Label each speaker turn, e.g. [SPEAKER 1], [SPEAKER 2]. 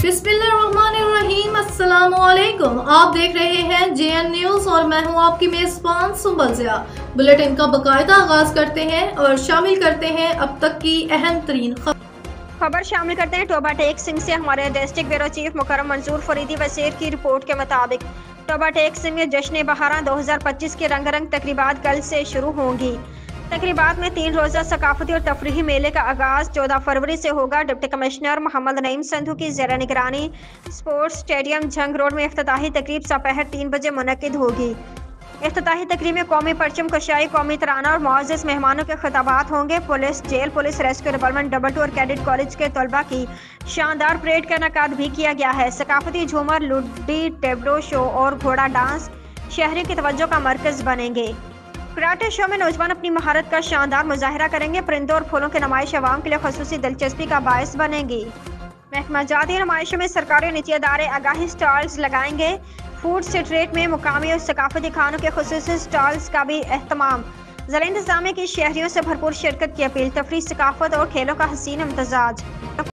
[SPEAKER 1] बिस्मिल्लाहिर्रहमानिर्रहीम। अस्सलामुअलैकुम। आप देख रहे हैं JN न्यूज और मैं हूं आपकी मेजबान सुंबल ज़िया। बुलेटिन का बाकायदा आगाज करते हैं और शामिल करते हैं अब तक की अहम तरीन
[SPEAKER 2] खबर शामिल करते हैं। टोबा टेक सिंह से हमारे डिस्ट्रिक्ट ब्यूरो चीफ मुकर्रम मंसूर फरीदी वसीर की रिपोर्ट के मुताबिक टोबा टेक सिंह में जश्न बहारा 2025 के रंगारंग तकरीबात कल से शुरू होंगी। तकरीबात में 3 रोज़ा सकाफती और तफरीही मेले का आगाज़ 14 फरवरी से होगा। डिप्टी कमिश्नर मोहम्मद नईम संधू की ज़ेर निगरानी स्पोर्ट्स स्टेडियम जंग रोड में इफ्तिताही तकरीब दोपहर 3 बजे मुनक्किद होगी। इफ्तिताही तकरीब में कौमी परचम कशाई, कौमी तराना और मुअज़्ज़ज़ मेहमानों के खिताबात होंगे। Police, jail police, rescue department, डबल2 और कैडेट कॉलेज के तलबा की शानदार परेड का इनेकाद भी किया गया है। सकाफती झूमर, लुड्डी, टेबलो शो और घोड़ा डांस शहरी की तवज्जो का मरकज बनेंगे। कराटे शो में नौजवान अपनी महारत का शानदार मुजाहिरा करेंगे। परिंदों और फूलों की नुमाइश अवाम के लिए खसूसी दिलचस्पी का बायस बनेगी। महकमा जाती नुमाइशों में सरकारी निजी इदारे आगाही स्टॉल्स लगाएंगे। फूड स्ट्रीट में मुकामी और सकाफती खानों के खसूसी स्टॉल्स का भी एहतमाम। ज़िला इंतज़ामिया की शहरियों से भरपूर शिरकत की अपील। तफरीह, सकाफत और खेलों का हसीन इम्तजाज।